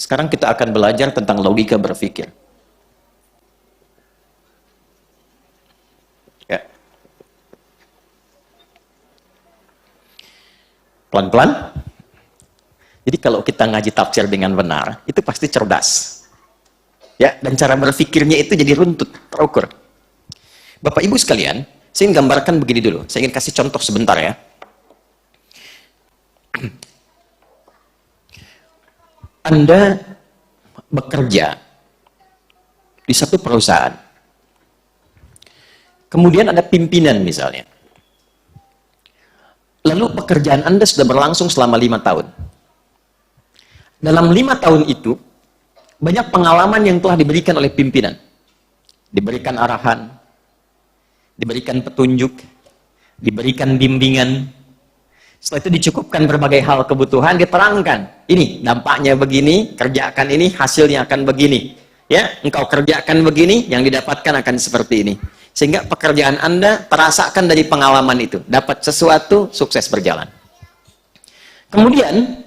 Sekarang kita akan belajar tentang logika berpikir. Ya. Pelan-pelan. Jadi kalau kita ngaji tafsir dengan benar, itu pasti cerdas. Ya, dan cara berpikirnya itu jadi runtut, terukur. Bapak Ibu sekalian, saya ingin gambarkan begini dulu. Saya ingin kasih contoh sebentar ya. Anda bekerja di satu perusahaan. Kemudian ada pimpinan misalnya. Lalu pekerjaan Anda sudah berlangsung selama 5 tahun. Dalam 5 tahun itu, banyak pengalaman yang telah diberikan oleh pimpinan. Diberikan arahan, diberikan petunjuk, diberikan bimbingan. Setelah itu dicukupkan berbagai hal kebutuhan, diterangkan. Ini dampaknya begini, kerjakan ini, hasilnya akan begini. Ya, engkau kerjakan begini, yang didapatkan akan seperti ini. Sehingga pekerjaan Anda terasakan dari pengalaman itu. Dapat sesuatu, sukses berjalan. Kemudian,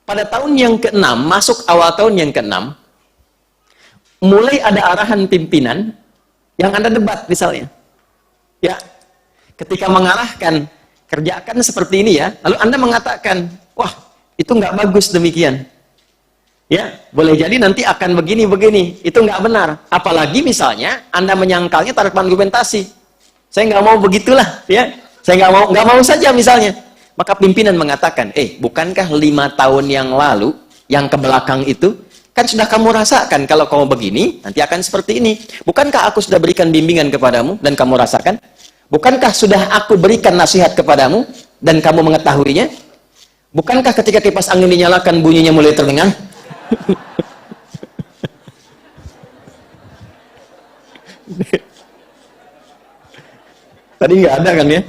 pada tahun yang ke-6, masuk awal tahun yang ke-6, mulai ada arahan pimpinan yang Anda debat misalnya. Ya, ketika mengarahkan, kerjakan seperti ini ya, lalu Anda mengatakan, wah, itu nggak bagus demikian. Ya, boleh jadi nanti akan begini-begini. Itu nggak benar. Apalagi misalnya Anda menyangkalnya tanpa argumentasi. Saya nggak mau begitulah, ya. Saya nggak mau saja misalnya. Maka pimpinan mengatakan, bukankah 5 tahun yang lalu, yang ke belakang itu, kan sudah kamu rasakan kalau kamu begini, nanti akan seperti ini. Bukankah aku sudah berikan bimbingan kepadamu dan kamu rasakan? Bukankah sudah aku berikan nasihat kepadamu dan kamu mengetahuinya? Bukankah ketika kipas angin dinyalakan bunyinya mulai terdengar? Tadi nggak ada kan ya?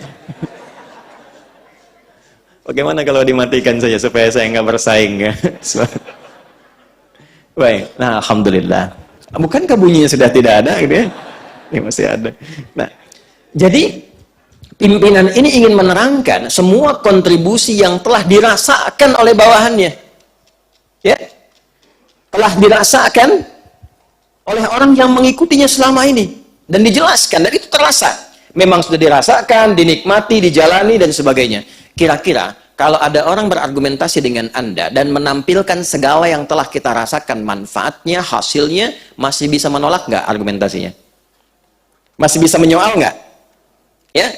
Bagaimana kalau dimatikan saja supaya saya nggak bersaing ya? Baik, nah alhamdulillah. Bukankah bunyinya sudah tidak ada gitu ya? Ini masih ada. Nah, jadi pimpinan ini ingin menerangkan semua kontribusi yang telah dirasakan oleh bawahannya. Ya. Telah dirasakan oleh orang yang mengikutinya selama ini dan dijelaskan dan itu terasa. Memang sudah dirasakan, dinikmati, dijalani dan sebagainya. Kira-kira kalau ada orang berargumentasi dengan Anda dan menampilkan segala yang telah kita rasakan manfaatnya, hasilnya, masih bisa menolak nggak argumentasinya? Masih bisa menyoal nggak? Ya?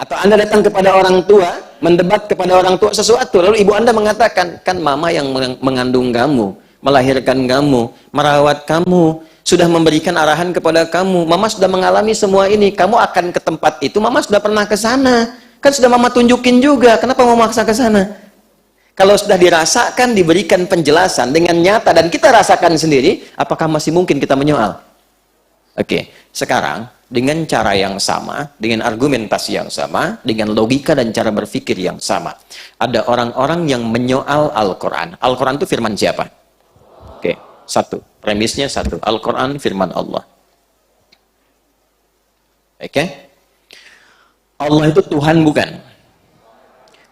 Atau Anda datang kepada orang tua, mendebat kepada orang tua sesuatu, lalu ibu Anda mengatakan, kan mama yang mengandung kamu, melahirkan kamu, merawat kamu, sudah memberikan arahan kepada kamu, mama sudah mengalami semua ini, kamu akan ke tempat itu, mama sudah pernah ke sana, kan sudah mama tunjukin juga, kenapa mau maksa ke sana? Kalau sudah dirasakan, diberikan penjelasan dengan nyata, dan kita rasakan sendiri, apakah masih mungkin kita menyoal? Oke, sekarang, dengan cara yang sama, dengan argumentasi yang sama, dengan logika dan cara berpikir yang sama. Ada orang-orang yang menyoal Al-Quran. Al-Quran itu firman siapa? Oke, satu. Premisnya satu. Al-Quran firman Allah. Oke? Allah itu Tuhan bukan?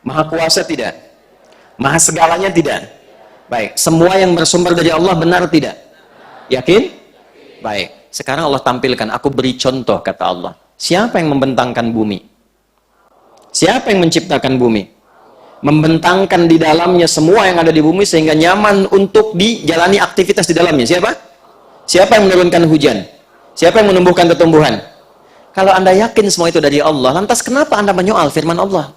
Maha kuasa tidak? Maha segalanya tidak? Baik. Semua yang bersumber dari Allah benar tidak? Yakin? Baik. Sekarang Allah tampilkan, aku beri contoh, kata Allah. Siapa yang membentangkan bumi? Siapa yang menciptakan bumi? Membentangkan di dalamnya semua yang ada di bumi sehingga nyaman untuk dijalani aktivitas di dalamnya. Siapa? Siapa yang menurunkan hujan? Siapa yang menumbuhkan tumbuhan? Kalau Anda yakin semua itu dari Allah, lantas kenapa Anda menyoal firman Allah?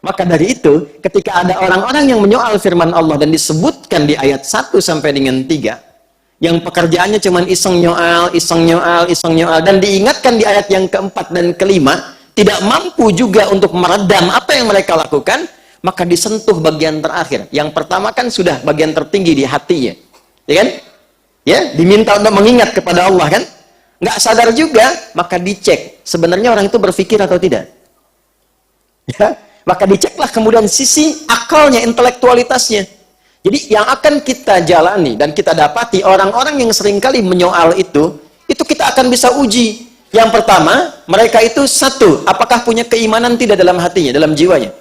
Maka dari itu, ketika ada orang-orang yang menyoal firman Allah dan disebutkan di ayat 1 sampai dengan 3, yang pekerjaannya cuma iseng nyoal, dan diingatkan di ayat yang keempat dan kelima, tidak mampu juga untuk meredam apa yang mereka lakukan, maka disentuh bagian terakhir. Yang pertama kan sudah bagian tertinggi di hatinya, ya kan? Ya, diminta untuk mengingat kepada Allah kan? Nggak sadar juga, maka dicek sebenarnya orang itu berpikir atau tidak. Ya, maka diceklah kemudian sisi akalnya, intelektualitasnya. Jadi yang akan kita jalani dan kita dapati orang-orang yang seringkali menyoal itu kita akan bisa uji. Yang pertama, mereka itu satu, apakah punya keimanan tidak dalam hatinya, dalam jiwanya?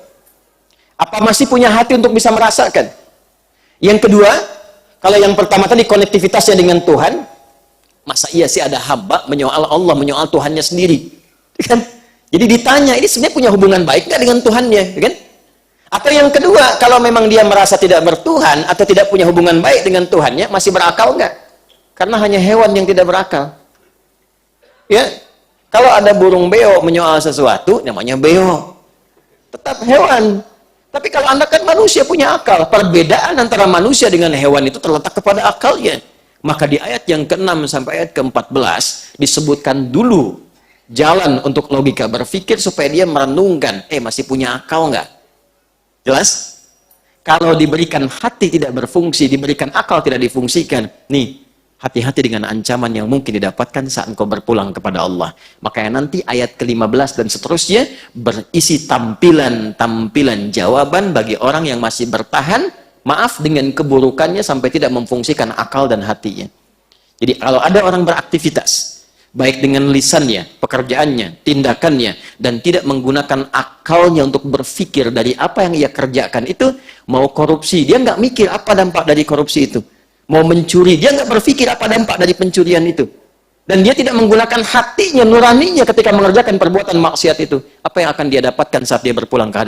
Apa masih punya hati untuk bisa merasakan? Yang kedua, kalau yang pertama tadi konektivitasnya dengan Tuhan, masa iya sih ada hamba menyoal Allah, menyoal Tuhannya sendiri? Kan? Jadi ditanya, ini sebenarnya punya hubungan baik nggak dengan Tuhannya? Kan? Atau yang kedua, kalau memang dia merasa tidak bertuhan atau tidak punya hubungan baik dengan Tuhannya, masih berakal nggak? Karena hanya hewan yang tidak berakal. Ya, kalau ada burung beo menyoal sesuatu, namanya beo. Tetap hewan. Tapi kalau Anda kan manusia punya akal. Perbedaan antara manusia dengan hewan itu terletak kepada akalnya. Maka di ayat yang ke-6 sampai ayat ke-14 disebutkan dulu jalan untuk logika berpikir supaya dia merenungkan, masih punya akal nggak? Jelas? Kalau diberikan hati tidak berfungsi, diberikan akal tidak difungsikan, nih, hati-hati dengan ancaman yang mungkin didapatkan saat engkau berpulang kepada Allah. Makanya nanti ayat ke-15 dan seterusnya berisi tampilan-tampilan jawaban bagi orang yang masih bertahan, maaf, dengan keburukannya sampai tidak memfungsikan akal dan hatinya. Jadi kalau ada orang beraktivitas, baik dengan lisannya, pekerjaannya, tindakannya, dan tidak menggunakan akalnya untuk berpikir dari apa yang ia kerjakan itu, mau korupsi, dia nggak mikir apa dampak dari korupsi itu. Mau mencuri, dia nggak berpikir apa dampak dari pencurian itu. Dan dia tidak menggunakan hatinya, nuraninya ketika mengerjakan perbuatan maksiat itu. Apa yang akan dia dapatkan saat dia berpulang ke hadapan